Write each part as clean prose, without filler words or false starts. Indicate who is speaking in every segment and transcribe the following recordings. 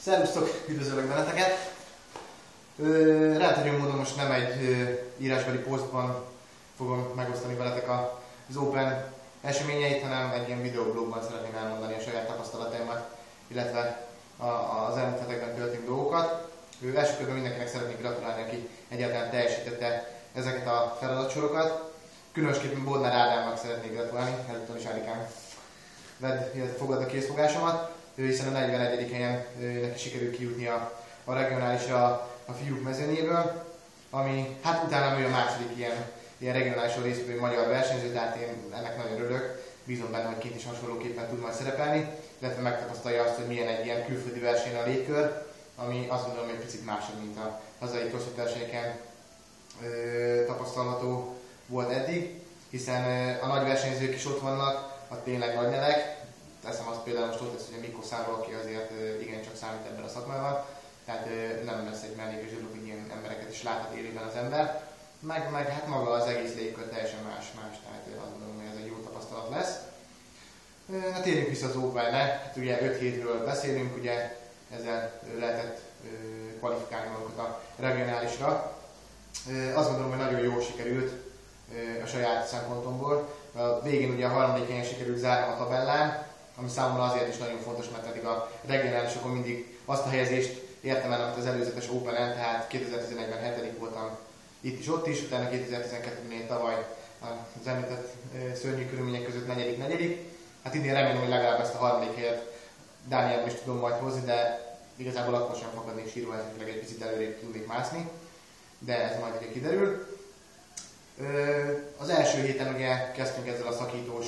Speaker 1: Szervusztok, üdvözöllek benneteket! Rendhagyó módon most nem egy írásbeli posztban fogom megosztani veletek az Open eseményeit, hanem egy ilyen videoblogban szeretném elmondani a saját tapasztalataimat, illetve az elmúlt hetekben történt dolgokat. Első körben mindenkinek szeretnék gratulálni, aki egyáltalán teljesítette ezeket a feladatsorokat. Különösképpen Bodnár Ádámnak szeretnék gratulálni, ezúttal is Árikám fogad a készfogásomat, hiszen a 41. helyen neki sikerült kijutni a regionálisra a fiúk mezőnyéből, ami hát utána ő a második ilyen regionálisan résztvevő magyar versenyző, tehát én ennek nagyon örülök, bízom benne, hogy kint is hasonlóképpen tud majd szerepelni, illetve megtapasztalja azt, hogy milyen egy ilyen külföldi verseny a légkör, ami azt gondolom, hogy egy picit másabb, mint a hazai crossfit versenyeken tapasztalható volt eddig, hiszen a nagy versenyzők is ott vannak, a tényleg nagy nevek. Teszem azt például most ott lesz, hogy a Mikko Számról, aki azért igencsak számít ebben a szakmában, tehát nem lesz egy mellékes dolog, hogy ilyen embereket is láthat élőben az ember. Meg hát maga az egész légkör teljesen más, tehát azt gondolom, hogy ez egy jó tapasztalat lesz. Na, térjünk vissza az Openre, hát ugye 5 hétről beszélünk, ugye ezzel lehetett kvalifikálni magunkat a regionálisra. Azt gondolom, hogy nagyon jól sikerült a saját szempontomból. A végén ugye a harmadik helyen sikerült zárnom a tabellán, ami számomra azért is nagyon fontos, mert eddig a regionálisokon mindig azt a helyezést értem el, amit az előzetes Open-en, tehát 2011-ben 7. voltam itt is, ott is, utána 2012-nél tavaly az említett szörnyű körülmények között 4. Hát idén remélem, hogy legalább ezt a harmadik helyet Dánielben is tudom majd hozni, de igazából akkor sem fakadnék sírva, esetleg egy picit előrébb tudnék mászni, de ez majd ugye kiderül. Az első héten ugye kezdtünk ezzel a szakítós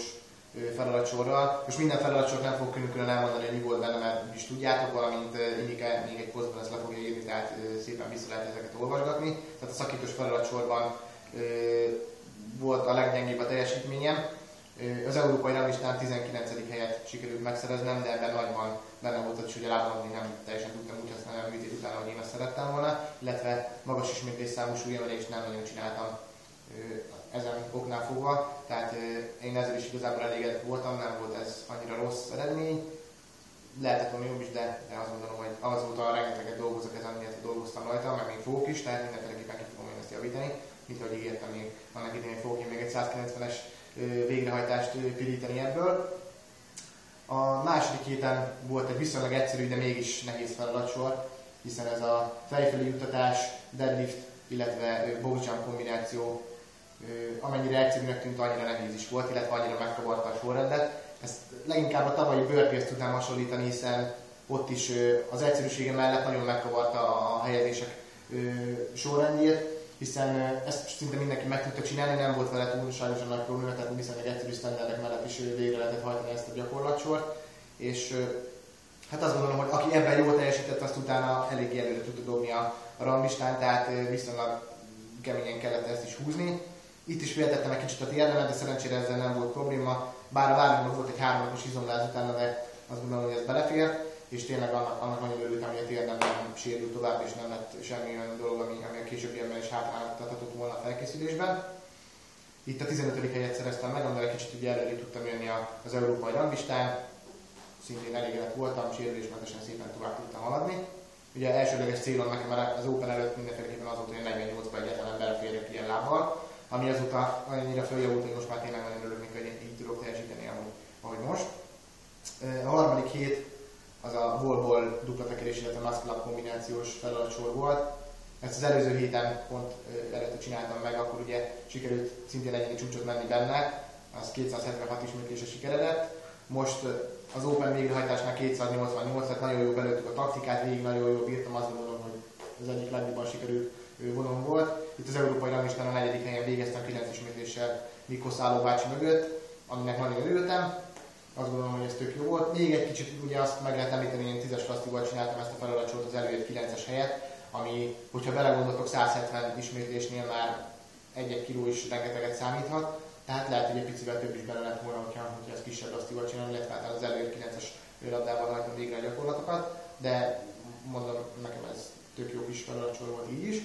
Speaker 1: feladatsorral. Most minden feladatsort nem fogok külön elmondani, hogy mi volt benne, mert úgyis tudjátok, valamint Inike még egy posztban ezt le fogja írni, tehát szépen vissza lehet ezeket olvasgatni. Tehát a szakítós feladatsorban volt a leggyengébb a teljesítményem. Az európai ranglistán 19. helyet sikerült megszereznem, de ebben nagyban benne volt az is, hogy a lábamodni nem teljesen tudtam úgy használni a műtét után, ahogy én azt szerettem volna, illetve magas ismétlésszámú súlyemelést nem nagyon csináltam ezen oknál fogva, tehát én ezzel is igazából elégedett voltam, nem volt ez annyira rossz eredmény. Lehetett volna jobb is, de azt gondolom, hogy azóta rengeteget dolgozok ezen, miért dolgoztam rajta, meg még fogok is, tehát mindenféleképpen ki fogom én ezt javítani, mint ahogy ígértem, még annak idején fogok én még egy 190-es végrehajtást pirítani ebből. A második héten volt egy viszonylag egyszerű, de mégis nehéz feladatsor, hiszen ez a fejfelé juttatás, deadlift, illetve boxjump kombináció amennyire egyszerűnek tűnt, annyira nehéz is volt, illetve annyira megkavarta a sorrendet. Ezt leginkább a tavalyi burpees-t tudnám hasonlítani, hiszen ott is az egyszerűsége mellett nagyon megkavarta a helyezések sorrendjét, hiszen ezt szinte mindenki meg tudta csinálni, nem volt vele túlságosan nagy probléma, tehát viszonylag egyszerű sztenderdek mellett is végre lehetett hajtani ezt a gyakorlatsort. És hát azt gondolom, hogy aki ebben jól teljesített, azt utána eléggé előre tudta dobni a ranglistán, tehát viszonylag keményen kellett ezt is húzni. Itt is féltettem egy kicsit a térdemet, de szerencsére ezzel nem volt probléma. Bár a vállomban volt egy 3 napos izomláz utána, de azt gondolom, hogy ez belefér. És tényleg annak nagyon örültem, hogy a térdem nem sérült tovább, és nem lett semmi olyan dolog, ami a későbbiekben is hátráltathatott volna a felkészülésben. Itt a 15. helyet szereztem meg, amivel egy kicsit ugye előre tudtam jönni az európai ranglistán. Szintén elégedett voltam, sérülésmentesen szépen tovább tudtam haladni. Ugye elsődleges célom nekem az Open előtt mindenféleképpen az volt, hogy 48-ba egyáltalán beleférjek ilyen lábbal, ami azóta annyira följavult, hogy most már tényleg nagyon örülök, hogy így tudok teljesíteni, ahogy most. A harmadik hét az a wall-ball dupla tekerés, illetve muscle up kombinációs feladatsor volt. Ezt az előző héten pont előtte csináltam meg, akkor ugye sikerült szintén egyéni csúcsot menni benne, az 276 ismétlése sikeredett. Most az Open végrehajtásnál 288, tehát nagyon jó belőttük a taktikát, végig nagyon jól bírtam, azt gondolom, hogy az egyik legjobban sikerült vonom volt. Itt az európai ranglistán a 4. helyen végeztem 9 ismétléssel Mikko Szálló bácsi mögött, aminek nagyon örültem. Azt gondolom, hogy ez tök jó volt. Még egy kicsit ugye azt meg lehet említeni, én 10-es klassztival csináltam ezt a feladatsort az előírt 9-es helyet, ami, hogyha belegondoltok, 170 ismétlésnél már 1-1 kiló is rengeteget számíthat. Tehát lehet, hogy egy picivel több is bele lett volna, hogyha ezt kisebb lasztival csinálni, illetve hát az előírt 9-es labdával hajtom végre a gyakorlatokat, de mondom, nekem ez tök jó kis feladatsor volt így is.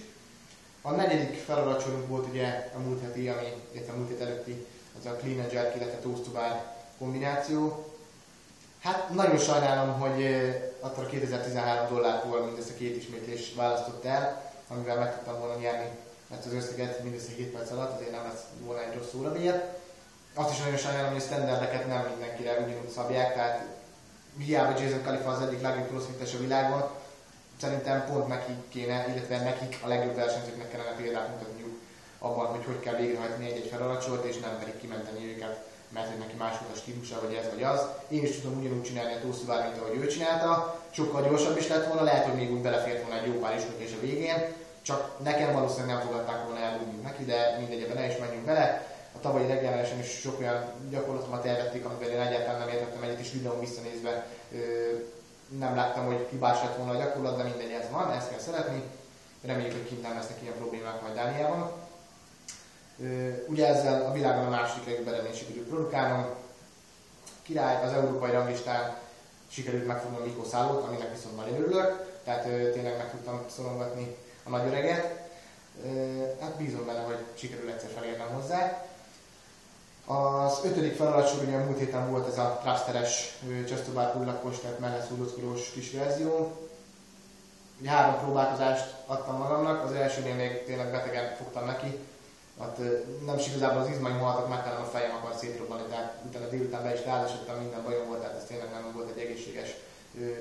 Speaker 1: A 4. feladatsorunk volt ugye a múlt heti, illetve a múlt hét előtti, az a clean and jerk, illetve toast to bar kombináció. Hát nagyon sajnálom, hogy attól a $2013 mindössze 2 ismétlés választott el, amivel meg tudtam volna nyerni ezt az összeget mindössze 7 perc alatt, azért nem lesz volna egy rossz órabér. Azt is nagyon sajnálom, hogy a standardeket nem mindenkire ugyanúgy szabják, tehát hiába Jason Khalifa az egyik legjobb crossfittes a világon, szerintem pont neki kéne, illetve nekik a legjobb versenyzőknek kellene példát mutatniuk abban, hogy hogy kell végrehajtani egy feladatsort, és nem pedig kimenteni őket, mert hogy neki más volt a stílusa, vagy ez vagy az. Én is tudom ugyanúgy csinálni a tószúvár, mint ahogy ő csinálta, sokkal gyorsabb is lett volna, lehet, hogy még úgy belefért volna egy jó pár ismétlés a végén, csak nekem valószínűleg nem fogadták volna el úgy, mint neki, de mindegy, ebben ne is menjünk bele. A tavalyi reggelesen is sok olyan gyakorlatomat elvették, amivel én egyáltalán nem értettem egyet, és videón visszanézve nem láttam, hogy hibás lett volna a gyakorlat, de mindegy, ez van, ezt kell szeretni. Reméljük, hogy kint nem lesznek ilyen problémák majd Dániában. Ugye ezzel a világon a második legjobb eredményt sikerült produkálnom. Király, az európai ranglistán sikerült megfognom Mikko Szállót, aminek viszont nagyon örülök, tehát tényleg meg tudtam szorongatni a nagy öreget. Hát bízom benne, hogy sikerül egyszer felérnem hozzá. Az 5. feladatsor ugye a múlt héten volt ez a thrusteres csasztobár hullakos, tehát melleszúrozkodós kis verzió. 3 próbálkozást adtam magamnak, az elsőnél még tényleg betegen fogtam neki. Hát nem is igazából az izmaim haltak meg, hanem a fejem akar szétrobbanni, tehát utána délután be is ráesődtem, minden bajom volt, tehát ez tényleg nem volt egy egészséges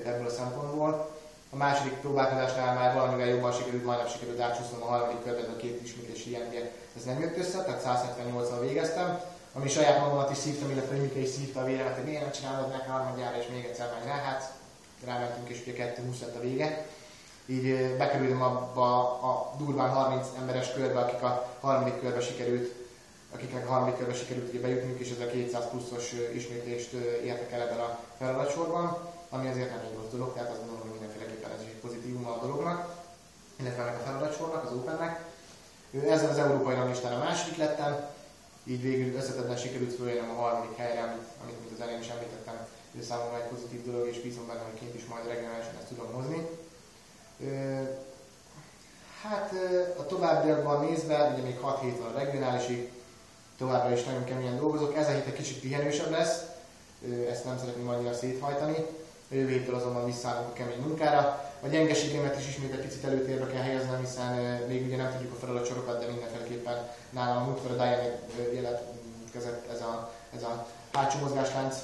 Speaker 1: ebből a szempontból. A második próbálkozásnál már valamivel jobban sikerült, majdnem sikerült átcsúsznom a harmadik körben, a 2 ismétlés hiányja, ez nem jött össze, tehát 178-al végeztem, ami saját magamat is szívtam, illetve Mika is szívta a véremet, hogy miért nem csinálod meg harmadjára és még egyszer meg rá, hát rámentünk és ugye 2:20 lett a vége. Így bekerültem abba a durván 30 emberes körbe, akiknek a harmadik körbe sikerült ugye bejutniuk, és ez a 200 pluszos ismétlést értek el ebben a feladatsorban, ami azért nem egy rossz dolog, tehát azt gondolom, hogy mindenféleképpen ez is egy pozitívum a dolognak, illetve ennek a feladatsornak, az Opennek. Ezzel az európai ranglistán a második lettem, így végül összetetten sikerült följönnöm a harmadik helyre, amit mint az elején is említettem, számomra egy pozitív dolog, és bízom benne, hogy kint is majd regionálisan ezt tudom hozni. Hát a továbbiakban nézve, ugye még 6 hét van a regionálisig, továbbra is nagyon keményen dolgozok, ez a hét egy kicsit pihenősebb lesz, ezt nem szeretném annyira széthajtani, a jövő héttől azonban visszaállunk a kemény munkára. A gyengeségemet is ismét egy picit előtérbe kell helyeznem, hiszen még ugye nem tudjuk a feladatsorokat, de mindenféleképpen nálam a múltkor a Diane jelentkezett ez a hátsó mozgáslánc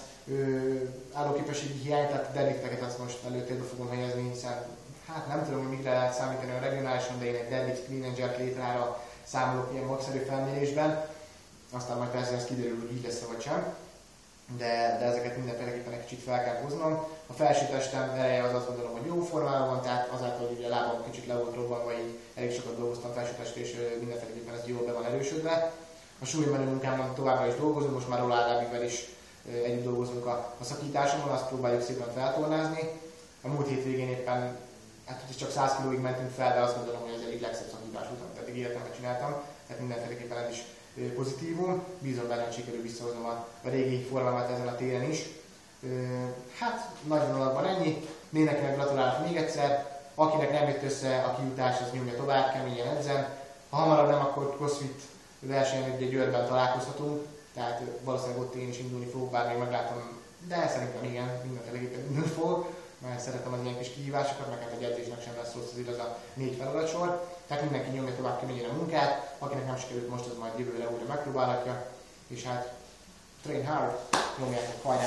Speaker 1: állóképességi hiány, tehát deadlifteket azt most előtérbe fogom helyezni, hiszen hát nem tudom, hogy mire lehet számítani a regionálison, de én egy deadlift clean and jerk létrára számolok ilyen magszerű felmérésben. Aztán majd persze ez kiderül, hogy így lesz vagy sem. De ezeket mindenféleképpen egy kicsit fel kell hoznom. A felső testem ereje az azt gondolom, hogy jó formában van, tehát azáltal, hogy a lábam kicsit le volt robbanva, így elég sokat dolgoztam felső test, és mindenféleképpen ez jól be van erősödve. A súlymenő munkámon továbbra is dolgozunk, most már Rolla Ádámivel is együtt dolgozunk a szakításomon, azt próbáljuk szépen feltornázni. A múlt hétvégén éppen, hát csak 100 kilóig mentünk fel, de azt gondolom, hogy ez egyik legszebb szakítás volt, amit eddig életemben csináltam, tehát mindenféleképpen ez is pozitívum. Bízom benne, hogy sikerül visszahoznom a régi formámat ezen a téren is. Hát nagy vonalakban ennyi. Nénekinek gratulálok még egyszer. Akinek nem jött össze a kijutás, az nyomja tovább, keményen edzen. Ha hamarabb nem, akkor CrossFit versenyen ugye Győrben találkozhatunk, tehát valószínűleg ott én is indulni fogok, bár még meglátom, de szerintem igen, mindenféleképpen indulni fogok, mert szeretem az ilyen kis kihívásokat, meg hát egy edzésnek sem lesz rossz az a 4 feladatsor. Tehát mindenki nyomja tovább keményen a munkát, akinek nem sikerült most, az majd jövőre újra megpróbálhatja, és hát train hard, nyomjátok, hajrá!